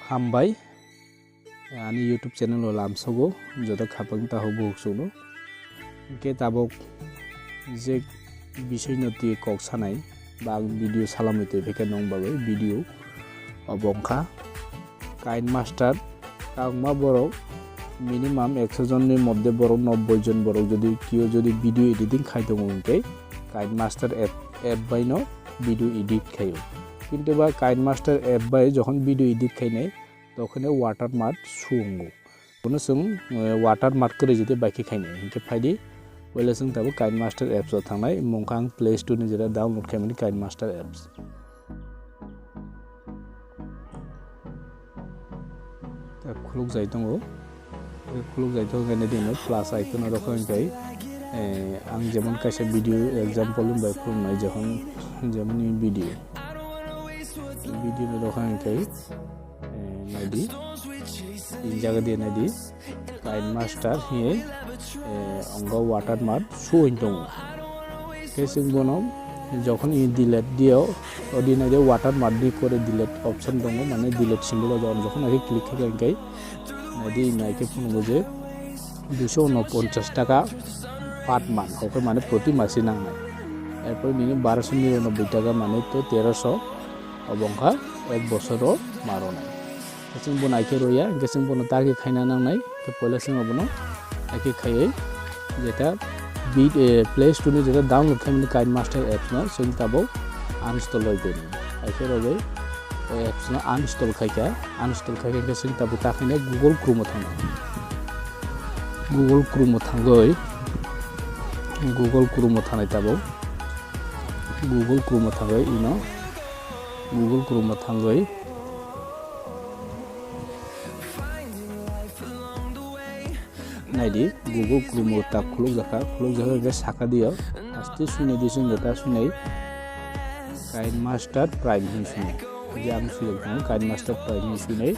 Hambai ani YouTube channel Lamsokgo Joto Khapang Takhwk Bwkhukswng ke tabok je বিষয় নতি cock সানাই বা video সালামিতে ফেকে নং বাগে ভিডিও অবংখা কাইনমাস্টার কাংমা বড় মিনিমাম 100 জনের মধ্যে বড় 90 জন বড় যদি কিও যদি ভিডিও এডিটিং খাইতো মনকে কাইনমাস্টার অ্যাপ বাইনো ভিডিও এডিট খাইও কিন্তু বা কাইনমাস্টার অ্যাপ বাই যখন ভিডিও এডিট খাইনে তখন ওয়াটারমার্ক সুঙ্গো কোনো সং ওয়াটারমার্ক করে যেতে বাইকে খাইনে হিংকে ফাইদি पहले जों दाबो काइनमास्टार एप्स थांनाय मंखां प्ले स्टोर नि जेरा डाउनलोड खालामनाय काइनमास्टार एप्स दा खुलुक जाय दङ बे खुलुक जाय दङ गायनाय दङ प्लास आइकन रखोंखाय आं जेमन कायसे भिडियो एग्जांपल बाय फोरमाय जखन जेमन भिडियो रखोंखाय नायदि इन जागा दे नायदि काइनमास्टार हिए अंगो वाटारमार्क सुइन दङ केसिं बनो যখন ই ডিলিট দিও অর্ডিনারি ওয়াটারমার্ক দি করে ডিলিট অপশন দङ মানে ডিলিট সিম্বল যখন আগে ক্লিক খাইগাই নাইদি নাইকে ফোনবো যে 249 টাকা পাট মান ওকে মানে প্রতি মাসে নাংনাই এরপর মিনি 1299 টাকা মানে তো 1300 অবংখা এক বছরও মারনাই কেসিং বনাইকে রইয়া কেসিং বনো তাকে খাইনা নাংনাই তো পয়লাসিং অবনো একে খাইয়ে যেটা প্লে স্টোর नि যেটা ডাউনলোড খাইনি কাইনমাস্টার অ্যাপস না जों তাবো আনইনস্টল হইবেন একে রবে ওই অ্যাপস না আনইনস্টল খাইকা जों তাবো তাখাইনে গুগল ক্রোমে থাঙ্গা গুগল ক্রোমে থাঙ্গই গুগল ক্রোমে থানাই তাবো গুগল ক্রোমে থাঙ্গই ইনো গুগল ক্রোমে থাঙ্গই नायदि गुगल क्रोम tab खुलुक जाखा के साखा दियो आस्ते सुने दिसुन जता सुने काइनमास्टार प्राइम नि सुने जे आं सुले काइनमास्टार प्राइम नि सुने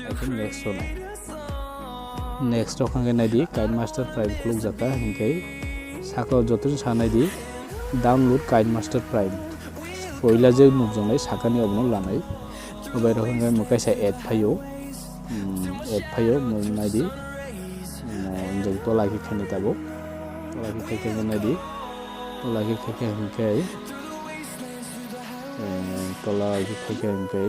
आइकन नेक्स्ट होना नेक्स्ट ओखांगे नायदि काइनमास्टार प्राइम खुलुक जाखा हिंके साखा जतन सानायदि डाउनलोड काइनमास्टार प्राइम पयला जे नुजनाय साखानि अबनो लानाय ओबाय रखंगे मकायसा एड फायो नायदि जों तो लागे खाने ताबो तो लागे खाके नायदि तो लागे खाके हिंके तो लागे खाके हिंके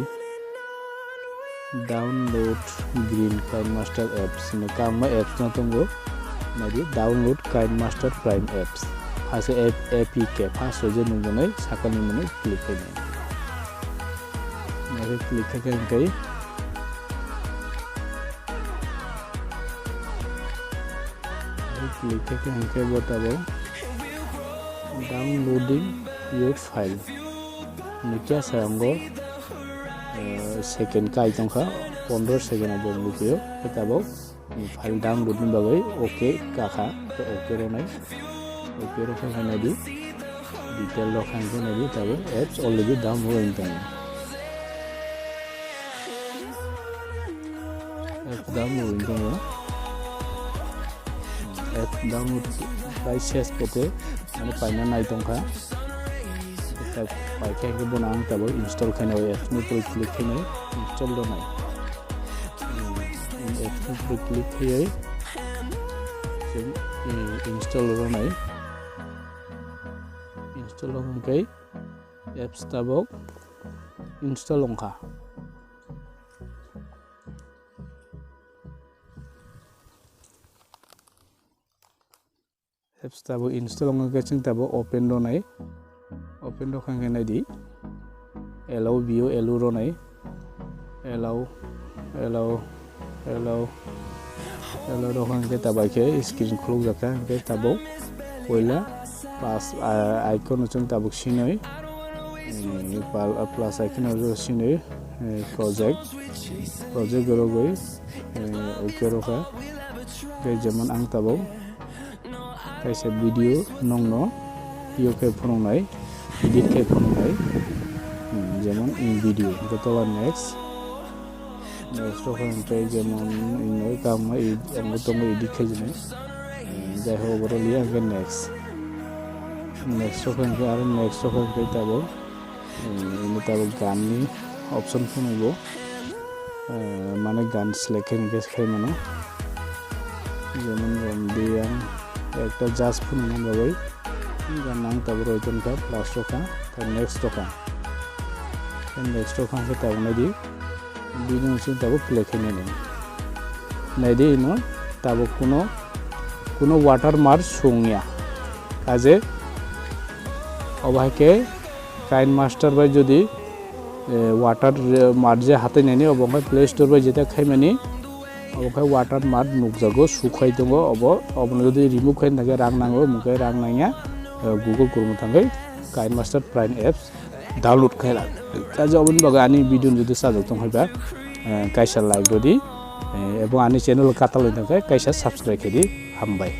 डाउनलोड ग्रीन काइनमास्टार एप्स ने कामा एप्स न तंगो नायदि डाउनलोड काइनमास्टार प्राइम एप्स फासे एपीके फास जे नुगोनाय साकानि मने क्लिक खायनाय नायदि क्लिक खाके हिंके क्लिक करके हमके बताबो डाउनलोडिंग योर फाइल नित्या सायंगो सेकेंड का आइटम का 15 सेकेंड अब लिखियो बताबो फाइल डाउनलोडिंग बागै ओके काखा तो ओके रोनाय ओके रखा नायदि डिटेल रखांगो नायदि ताबो एप्स अलरेडी डाउनलोड इंटाइन एप्स डाउनलोड इंटाइन एप डाउनलोड बाय सेस पोते माने पाइना नाइटों का तब पाइके के बनां तब इंस्टॉल खाने एप्स में पर क्लिक खाने इंस्टॉल दोनाय एप्स में पर क्लिक खायै जों इंस्टॉल रोनाय इंस्टॉल होनकै एप्स तब इंस्टॉल होंखा एप्स ताबो इंस्टॉल होंगे जों ताबो ओपन रोनाय ओपन रखांगे नायदि एलाउ भिउ एलु रोनाय एलाउ रखांगे ताबाके स्क्रीन खुलुक जाका के ताबो पयला प्लस आइकन जों ताबो सिनै प्लस आइकन जो सिनै प्रोजेक्ट गरगै ओके रखा के जेमन आं ताबो कैसे वीडियो नंगनो पियो के फोननाय एडिट के फोननाय जेमन इन वीडियो गतला नेक्स्ट रखोंके जेमन इन कामा अंगो तंगो एडिट खायजने जाय हो बरलि आगे नेक्स्ट रखोंके आरो नेक्स्ट रखोंके ताबो इन ताबो गाननि ऑप्शन फोनबो মানে গান সিলেক্ট গেস খাইমানো যেমন রমদি yang একটা জাজ ফুনমান বাবাই গান নাং তাবো রইতন কা লাস্ট কা নেক্সট কা কে তাবো নাইদি বিনি উসিন তাবো প্লে খেনে নে নাইদি নো তাবো কোনো ওয়াটারমার্ক সংনিয়া কাজে অবাইকে কাইনমাস্টার বাই যদি वाटारमार्क जे हाते नेनि अबंखाय प्ले स्टोर बाय जेता खायमानि अबंखाय वाटारमार्क नुकजागो सुखाय दङ अबनो जदि रिमुभ खायनो थाखाय रां नांगौ मुखाय रां नाङा गुगल क्रोम थांगै काइनमास्टार प्राइम एप्स डाउनलोड खायला काजे अबन बगा आनि भिडियो जदि साजक दं हायबा कायसा लाइक दि एबं आनि चैनल काटालनि थाखाय कायसा सब्सक्राइब खेदि हामबाय।